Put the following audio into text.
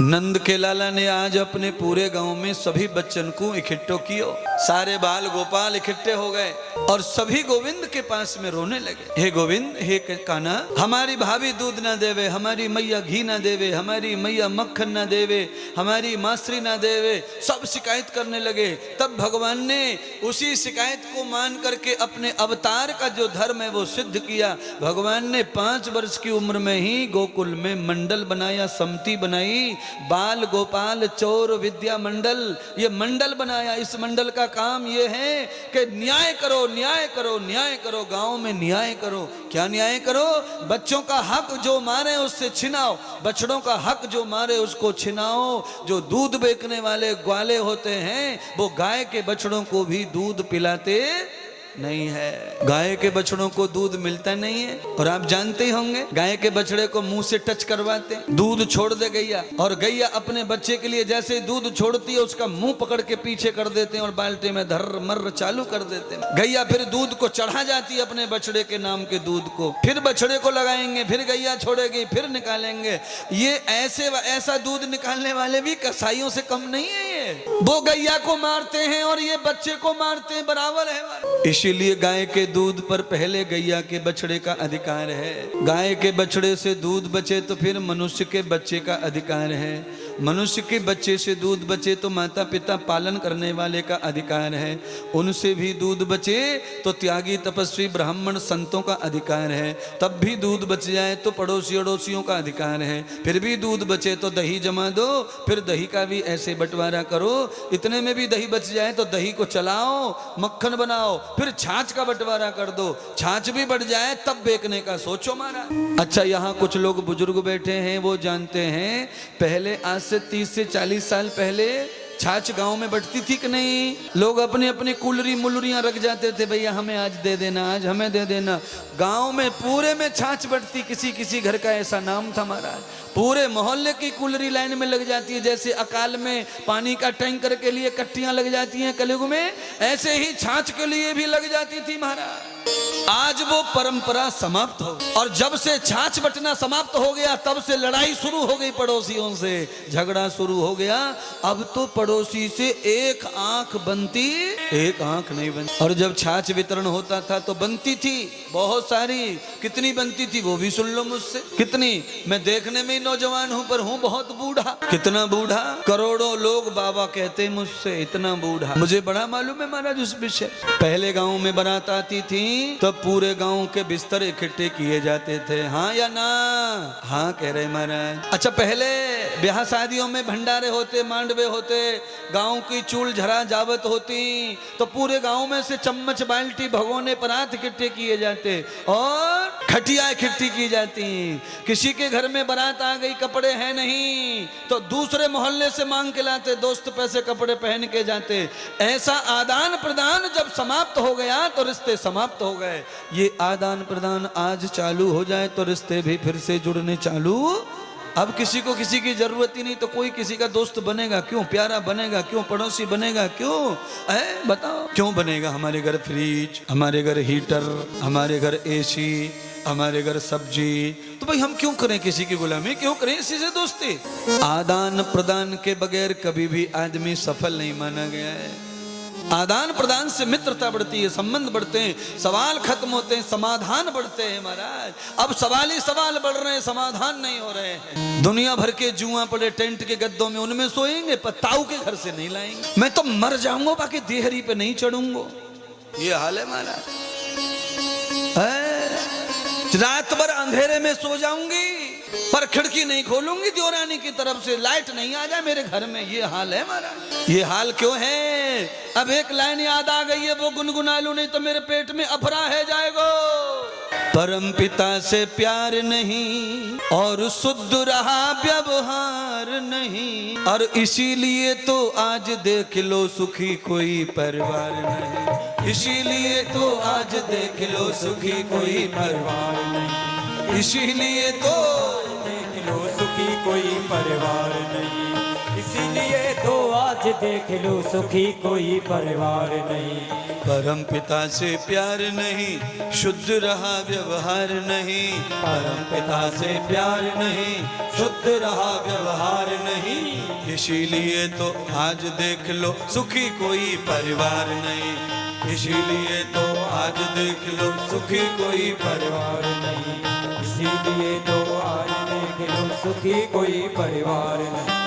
नंद के लाला ने आज अपने पूरे गांव में सभी बच्चन को इकट्ठो कियो। सारे बाल गोपाल इकट्ठे हो गए और सभी गोविंद के पास में रोने लगे। हे गोविंद, हे कान्हा, हमारी भाभी दूध ना देवे, हमारी मैया घी ना देवे, हमारी मैया मक्खन ना देवे, हमारी मासरी ना देवे, सब शिकायत करने लगे। तब भगवान ने उसी शिकायत को मान करके अपने अवतार का जो धर्म है वो सिद्ध किया। भगवान ने 5 वर्ष की उम्र में ही गोकुल में मंडल बनाया, समिति बनाई, बाल गोपाल चोर विद्या मंडल, ये मंडल बनाया। इस मंडल का काम ये है कि न्याय करो, न्याय करो, न्याय करो, गांव में न्याय करो। क्या न्याय करो? बच्चों का हक जो मारे उससे छिनाओ, बछड़ों का हक जो मारे उसको छिनाओ। जो दूध बेचने वाले ग्वाले होते हैं वो गाय के बछड़ों को भी दूध पिलाते नहीं है। गाय के बछड़ों को दूध मिलता नहीं है। और आप जानते ही होंगे गाय के बछड़े को मुंह से टच करवाते, दूध छोड़ दे गैया, और गैया अपने बच्चे के लिए जैसे दूध छोड़ती है उसका मुंह पकड़ के पीछे कर देते हैं और बाल्टी में धर मर चालू कर देते हैं। गैया फिर दूध को चढ़ा जाती है अपने बछड़े के नाम के दूध को, फिर बछड़े को लगाएंगे, फिर गैया छोड़ेगी, फिर निकालेंगे। ये ऐसा दूध निकालने वाले भी कसाईयों से कम नहीं है। ये वो गैया को मारते हैं और ये बच्चे को मारते हैं, बराबर है। इसीलिए गाय के दूध पर पहले गैया के बछड़े का अधिकार है। गाय के बछड़े से दूध बचे तो फिर मनुष्य के बच्चे का अधिकार है। मनुष्य के बच्चे से दूध बचे तो माता पिता पालन करने वाले का अधिकार है। उनसे भी दूध बचे तो त्यागी तपस्वी ब्राह्मण संतों का अधिकार है। तब भी दूध बच जाए तो पड़ोसी अड़ोसियों का अधिकार है। फिर भी दूध बचे तो दही जमा दो, फिर दही का भी ऐसे बंटवारा करो। इतने में भी दही बच जाए तो दही को चलाओ, मक्खन बनाओ, फिर छाछ का बंटवारा कर दो। छाछ भी बढ़ जाए तब बेचने का सोचो मारा। अच्छा, यहाँ कुछ लोग बुजुर्ग बैठे हैं, वो जानते हैं पहले आज से 30 से 40 साल पहले छाछ गांव में बटती थी कि नहीं? लोग अपनी अपनी कुलरी मुलरियां रख जाते थे, भैया हमें आज दे देना, आज हमें दे देना। गांव में पूरे में छाछ बटती, किसी किसी घर का ऐसा नाम था महाराज। पूरे मोहल्ले की कुलरी लाइन में लग जाती है। जैसे अकाल में पानी का टैंकर के लिए कट्टियां लग जाती हैं कलयुग में, ऐसे ही छाछ के लिए भी लग जाती थी महाराज। आज वो परंपरा समाप्त हो, और जब से छाछ बटना समाप्त हो गया तब से लड़ाई शुरू हो गई, पड़ोसियों से झगड़ा शुरू हो गया। अब तो पड़ोसी से एक आंख बनती, एक आंख नहीं बनती। और जब छाछ वितरण होता था तो बनती थी बहुत सारी। कितनी बनती थी वो भी सुन लो मुझसे। कितनी? मैं देखने में ही नौजवान हूं पर हूं बहुत बूढ़ा। कितना बूढ़ा? करोड़ों लोग बाबा कहते मुझसे, इतना बूढ़ा। मुझे बड़ा मालूम है महाराज उस विषय। पहले गाँव में बारात आती थी तब पूरे गांव के बिस्तर इकट्ठे किए जाते थे। हाँ या ना? हाँ कह रहे महाराज। अच्छा, पहले ब्याह शादियों में भंडारे होते, मांडवे होते, गांव की चूल झरा जावत होती तो पूरे गांव में से चम्मच बाल्टी भगोने परात इकट्ठे किए जाते और खटिया इकट्ठी की जाती। किसी के घर में बारात आ गई, कपड़े हैं नहीं तो दूसरे मोहल्ले से मांग के लाते, दोस्त पैसे कपड़े पहन के जाते। ऐसा आदान प्रदान जब समाप्त हो गया तो रिश्ते समाप्त हो गए। ये आदान प्रदान आज चालू हो जाए तो रिश्ते भी फिर से जुड़ने चालू। अब किसी को किसी की जरूरत ही नहीं तो कोई किसी का दोस्त बनेगा क्यों? प्यारा बनेगा क्यों? पड़ोसी बनेगा क्यों? बताओ क्यों बनेगा? हमारे घर फ्रिज, हमारे घर हीटर, हमारे घर एसी, हमारे घर सब्जी, तो भाई हम क्यों करें किसी की गुलामी? क्यों करें इसी से दोस्ती? आदान प्रदान के बगैर कभी भी आदमी सफल नहीं माना गया है। आदान प्रदान से मित्रता बढ़ती है, संबंध बढ़ते हैं, सवाल खत्म होते हैं, समाधान बढ़ते हैं महाराज। अब सवाल ही सवाल बढ़ रहे हैं, समाधान नहीं हो रहे हैं। दुनिया भर के जुआ पड़े टेंट के गद्दों में, उनमें सोएंगे, पत्ताऊ के घर से नहीं लाएंगे। मैं तो मर जाऊंगा बाकी देहरी पे नहीं चढ़ूंगा। ये हाल है महाराज। रात भर अंधेरे में सो जाऊंगी पर खिड़की नहीं खोलूंगी देवरानी की तरफ से, लाइट नहीं आ जाए मेरे घर में। ये हाल है महाराज। ये हाल क्यों है? अब एक लाइन याद आ गई है, वो गुनगुना लूं नहीं तो मेरे पेट में अफरा है जाएगा। परम पिता से प्यार नहीं और शुद्ध रहा व्यवहार नहीं, और इसीलिए तो आज देख लो सुखी कोई परिवार नहीं। इसीलिए तो आज देख लो सुखी कोई परिवार नहीं। इसीलिए तो देख लो सुखी कोई परिवार नहीं। इसीलिए तो आज देख लो सुखी कोई परिवार नहीं। परम पिता से प्यार नहीं, शुद्ध रहा व्यवहार नहीं। परम पिता से प्यार नहीं, शुद्ध रहा व्यवहार नहीं। इसीलिए तो आज देख लो सुखी कोई परिवार नहीं। इसीलिए तो आज देख लो सुखी कोई परिवार नहीं। इसीलिए तो आज देख लो सुखी कोई परिवार नहीं।